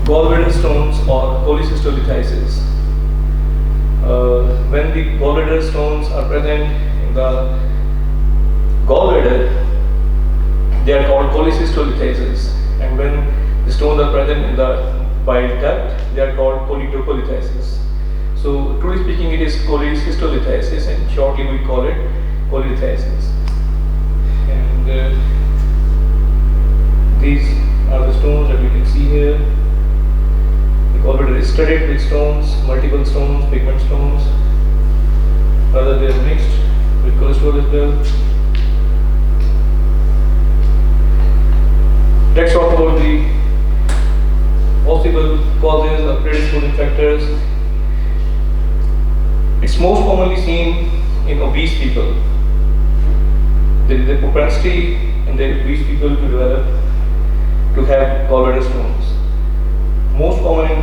Gallbladder stones or cholecystolithiasis. When the gallbladder stones are present in the gallbladder, they are called cholecystolithiasis, and when the stones are present in the bile duct, they are called cholecystolithiasis. So, truly speaking, it is cholecystolithiasis, and shortly we call it cholelithiasis. And these are the stones that we can see here. The gallbladder is studded with stones, multiple stones, pigment stones. Rather, they are mixed with cholesterol as well. Let's talk about the possible causes of predisposing factors. It's most commonly seen in obese people. There is a propensity in the obese people to have gallbladder stones. Most common in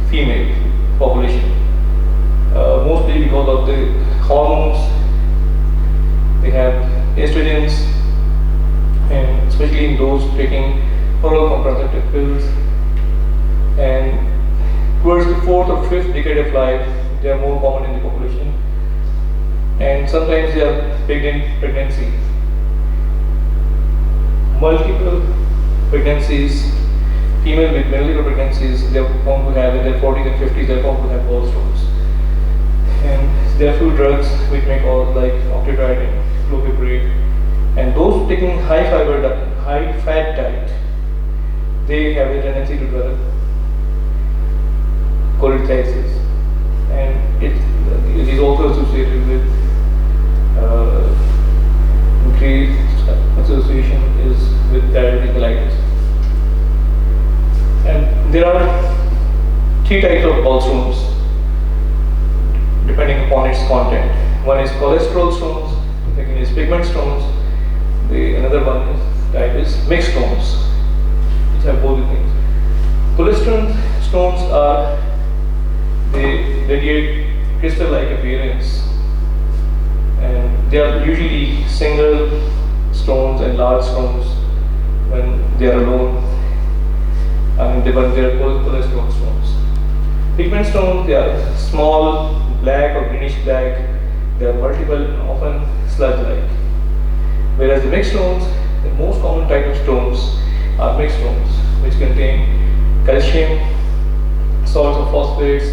female population, mostly because of the hormones. They have estrogens, and especially in those taking oral contraceptive pills. And towards the 4th or 5th decade of life, they are more common in the population, and sometimes they are pregnancy. Multiple pregnancies, female with multiple pregnancies, they are found to have in their 40s and 50s, they are found to have gallstones. And there are few drugs which may cause, like octreotide, clopidogrel, and those taking high fat diet, they have a tendency to develop cholelithiasis, and it is also associated with increased association is with diverticulitis. And there are 3 types of gallstones depending upon its content. One is cholesterol stones, second is pigment stones, another one type is mixed stones, which have both the things. Cholesterol stones they radiate crystal-like appearance, and they are usually single stones and large stones when they are alone, and they are cholesterol stones. Pigment stones, they are small, black or greenish black. They are multiple, often sludge-like. Whereas the mixed stones, the most common type of stones are mixed stones, which contain calcium, salts or phosphates,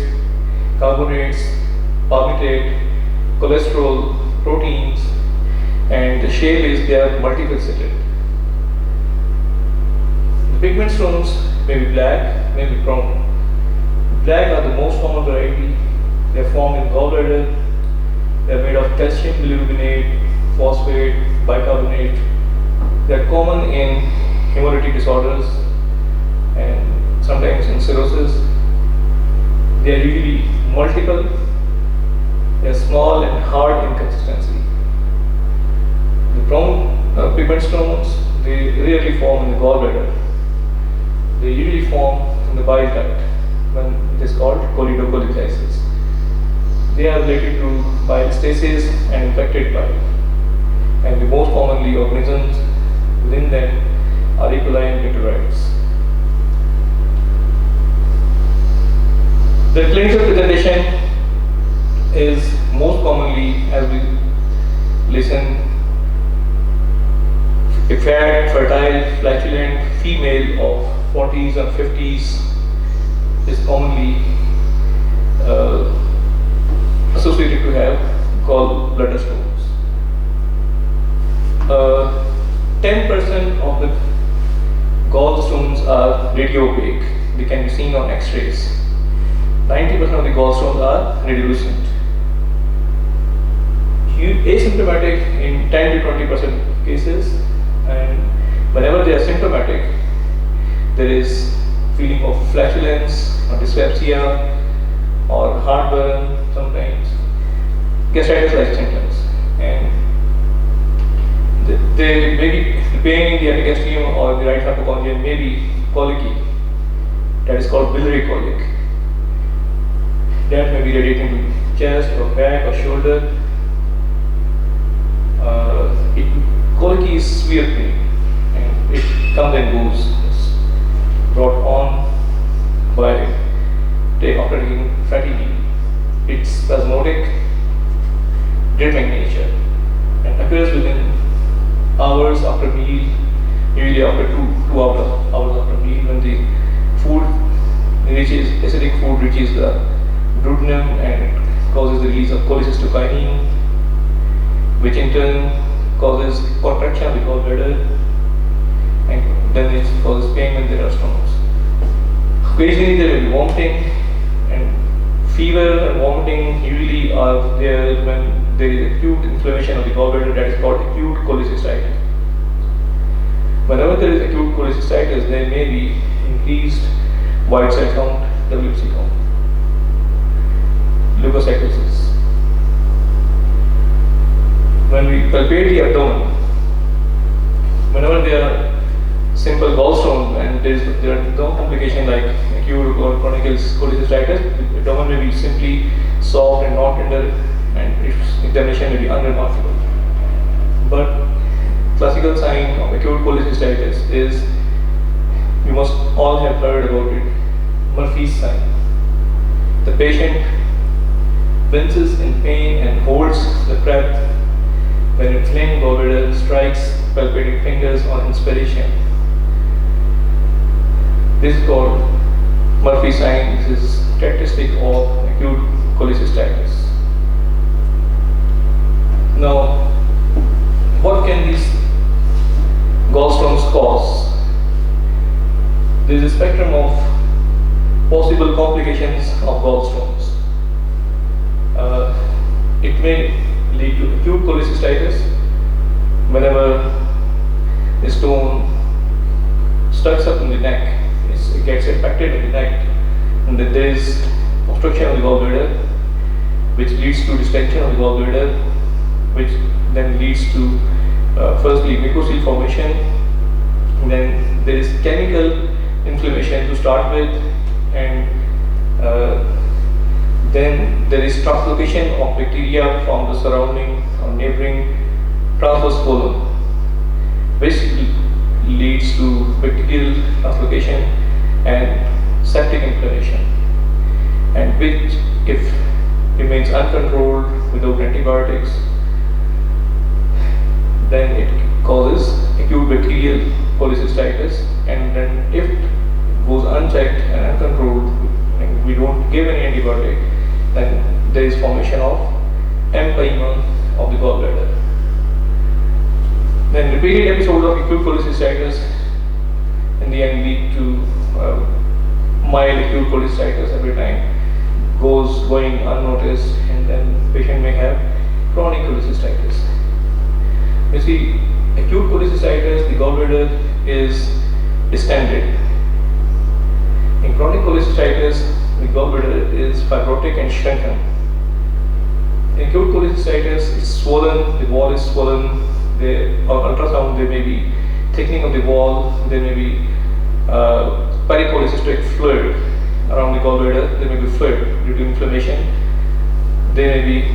carbonates, palmitate, cholesterol, proteins, and the shape is they are multifaceted. The pigment stones may be black, may be brown. Black are the most common variety. They are formed in gallbladder. They are made of calcium bilirubinate, phosphate, bicarbonate. They are common in hemolytic disorders and sometimes in cirrhosis. They are usually multiple. They are small and hard in consistency. The brown pigment stones, they rarely form in the gallbladder. They usually form in the bile duct when it is called cholecystolithiasis. They are related to bile stasis and infected bile, and the most commonly organisms within them are E. coli and bacteroides. The clinical presentation is most commonly, as we listen, a fat, fertile, flatulent female of 40s or 50s is commonly associated to have gallbladder stones. 10% of the gallstones are radiopaque. They can be seen on X-rays. 90% of the gallstones are radiolucent. Asymptomatic in 10 to 20% cases, and whenever they are symptomatic, there is feeling of flatulence or dyspepsia or heartburn, sometimes gastritis-like symptoms, and they may be the pain in the epigastrium or the right hypochondrium may be colicky. That is called biliary colic. That may be radiating to chest or back or shoulder. Colicky is severe pain, and it comes and goes. It's brought on drip in nature and occurs within hours after meal, usually after hours after meal, when the food reaches acidic food reaches the duodenum and it causes the release of cholecystokinin, which in turn causes contraction of the gallbladder, and then it causes pain when there are stones. Occasionally there will be vomiting, and fever and vomiting usually are there when there is acute inflammation of the gallbladder, that is called acute cholecystitis. Whenever there is acute cholecystitis, there may be increased white cell count, WBC count, leukocytosis. When we palpate the abdomen, whenever there are simple gallstones and there are no complication like acute or chronic cholecystitis, the abdomen may be simply soft and not tender, and its examination may be unremarkable. But classical sign of acute cholecystitis is, you must all have heard about it, Murphy's sign. The patient winces in pain and holds the breath when inflamed gallbladder strikes palpating fingers on inspiration. This is called Murphy's sign. This is characteristic of acute cholecystitis. Now, what can these gallstones cause? There is a spectrum of possible complications of gallstones. It may lead to acute cholecystitis whenever the stone stucks up in the neck, it gets impacted in the neck, and then there is obstruction of the gallbladder, which leads to distension of the gallbladder, which then leads to firstly mucosal formation, and then there is chemical inflammation to start with, and then there is translocation of bacteria from the surrounding or neighboring transverse colon, which leads to bacterial translocation and septic inflammation, and which, if remains uncontrolled without antibiotics, then it causes acute bacterial cholecystitis, and then if it goes unchecked and uncontrolled and we don't give any antibiotic, then there is formation of empyema of the gallbladder. Then repeated episodes of acute cholecystitis in the end lead to mild acute cholecystitis every time, going unnoticed, and then patient may have chronic cholecystitis. You see, acute cholecystitis, the gallbladder is distended. In chronic cholecystitis, the gallbladder is fibrotic and shrunken. In acute cholecystitis, it's swollen, the wall is swollen. On ultrasound, there may be thickening of the wall, there may be pericholecystic fluid around the gallbladder, there may be fluid due to inflammation. These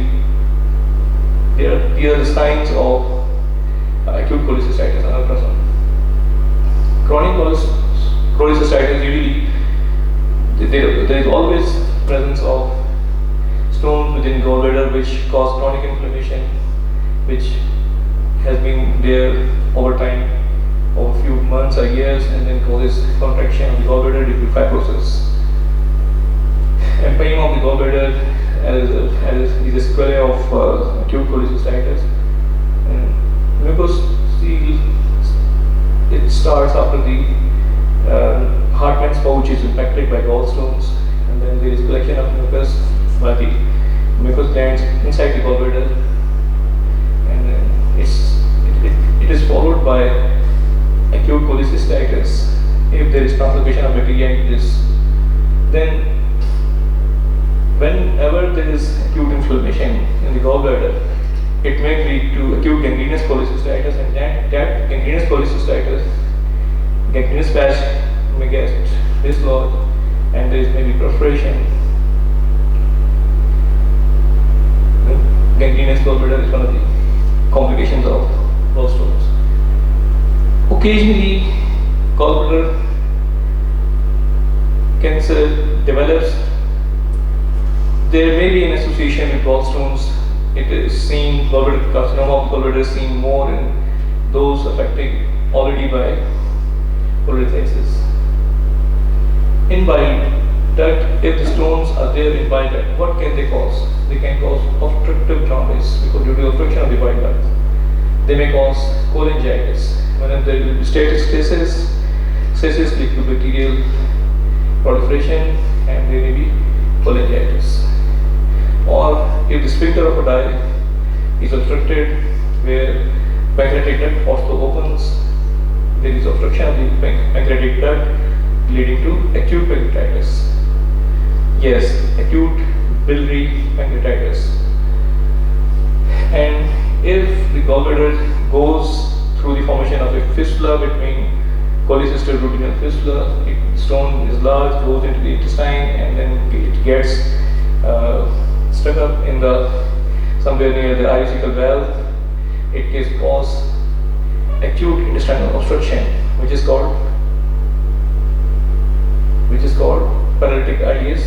are the signs of acute cholecystitis on ultrasound. Chronic cholecystitis, usually there is always presence of stones within gallbladder which cause chronic inflammation, which has been there over time, over few months or years, and then causes contraction of the gallbladder due to fibrosis. Empyema of the gallbladder is a sequelae of acute cholecystitis. And mucosal, it starts after the Hartmann's pouch is impacted by gallstones, and then there is collection of mucus by the mucous glands inside the gallbladder, and then it is followed by acute cholecystitis. If there is translocation of bacteria into this, then whenever there is acute inflammation in the gallbladder, it may lead to acute gangrenous cholecystitis, and that gangrenous cholecystitis, gangrenous patch may get dislodged, and there is maybe perforation. Gangrenous gallbladder is one of the complications of gallstones. Occasionally, gallbladder cancer develops. There may be an association with gallstones it is seen, gallbladder carcinoma of gallbladder is seen more in those affected already by cholelithiasis. In bile duct, if the stones are there in bile duct, what can they cause? They can cause obstructive jaundice because due to obstruction of the bile duct. They may cause cholangitis. When there will be stasis lead to bacterial proliferation, and there may be cholangitis. Or if the sphincter of a bile is obstructed, where pancreatic duct also opens, there is obstruction of the pancreatic duct leading to acute pancreatitis. Yes, acute biliary pancreatitis. And if the gallbladder goes through the formation of a fistula between cholecystoroduodenal fistula, the stone is large, goes into the intestine, and then it gets stuck up in the somewhere near the ileocecal valve. It can cause acute intestinal obstruction, which is called paralytic ileus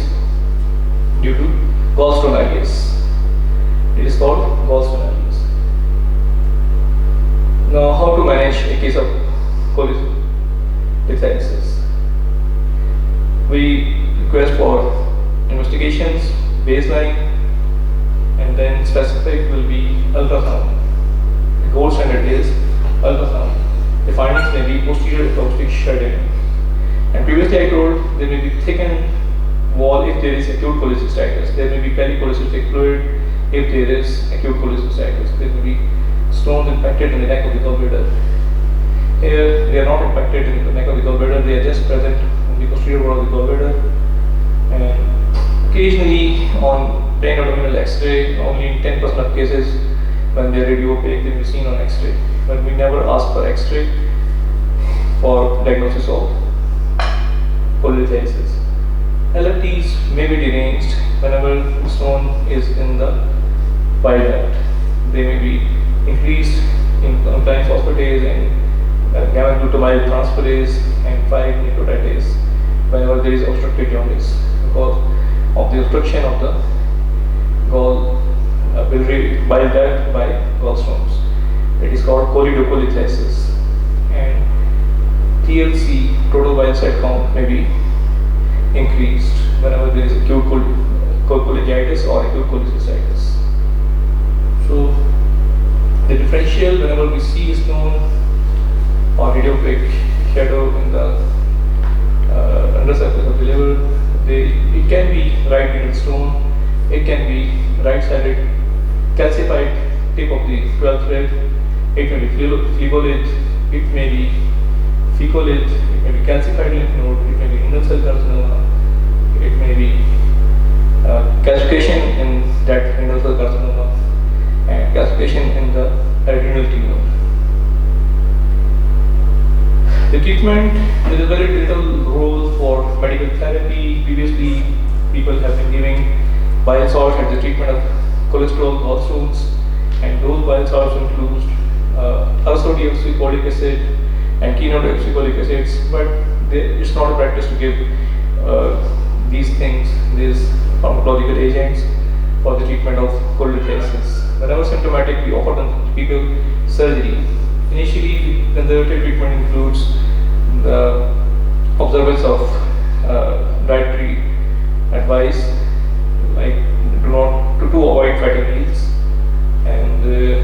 due to gallstone ileus. It is called gallstone ileus. Now, how to manage a case of cholelithiasis? We request for investigations, baseline, and then specific will be ultrasound. The gold standard is ultrasound. The findings may be posterior acoustic shredding. And previously I told there may be thickened wall if there is acute cholecystitis. There may be pericholecystic fluid if there is acute cholecystitis. There may be stones impacted in the neck of the gallbladder. Here they are not impacted in the neck of the gallbladder, they are just present in the posterior wall of the gallbladder. And occasionally on plain abdominal X-ray, only in 10% of cases when they are radiopaque, they may be seen on X-ray. But we never ask for X-ray for diagnosis of cholelithiasis. LFTs may be deranged whenever the stone is in the bile duct. They may be increased in compliance phosphatase and gamma glutamyl transferase and 5-nucleotidase whenever there is obstructed jaundice because of the obstruction of the bile duct by gallstones. It is called choledocholithiasis. And TLC, total bile cell count, may be increased whenever there is acute cholangitis or acute cholecystitis. So the differential, whenever we see a stone or radiopaque shadow in the undersurface of the liver, it can be right renal stone, it can be right-sided calcified tip of the 12th rib, it may be phlebolith, it may be fecolith, it may be calcified lymph node, it may be renal cell carcinoma, it may be calcification in that renal cell carcinoma and calcification in the adrenal tumor. The treatment, there is a very little role for medical therapy. Previously, people have been giving bile salts as the treatment of cholesterol gallstones, and those bile salts include ursodeoxycholic acid and chenodeoxycholic acids, but it's not a practice to give these things, these pharmacological agents for the treatment of cholelithiasis. Whenever symptomatic, we offer them people surgery. Initially, the conservative treatment includes the observance of dietary advice, like to avoid fatty meals, and the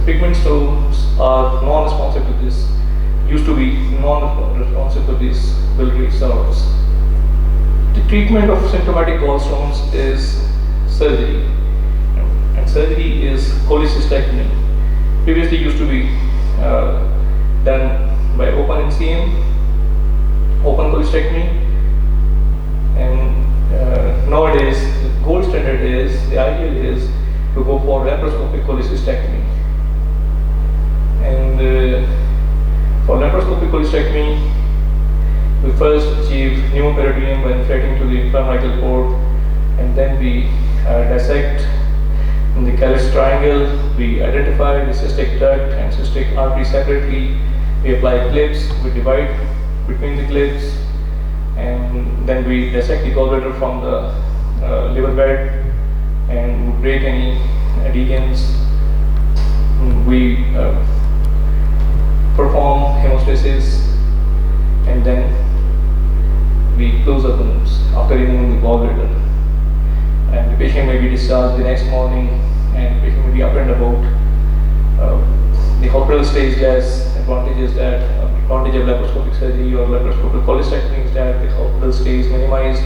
pigment stones are non-responsive to this. Used to be non-responsive to these biliary salts. The treatment of symptomatic gallstones is surgery, and surgery is cholecystectomy. Previously used to be done by open NCM, open cholecystectomy, and nowadays the gold standard is, the ideal is to go for laparoscopic cholecystectomy. And for laparoscopic cholecystectomy, we first achieve pneumoperitoneum by inflating to the infraumbilical port, and then we dissect in the Callis triangle. We identify the cystic duct and cystic artery separately. We apply clips, we divide between the clips, and then we dissect the gallbladder from the liver bed, and we break any adhesions. We perform hemostasis, and then we close the wounds after removing the gallbladder. And the patient may be discharged the next morning, and the patient may be up and about. The hospital stay is less. Advantage of laparoscopic surgery or laparoscopic cholecystectomy is that the hospital stay is minimized,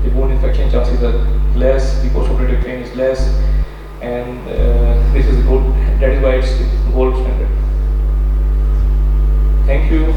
the wound infection chances are less, the postoperative pain is less, and this is good. That is why it's the gold standard. Thank you.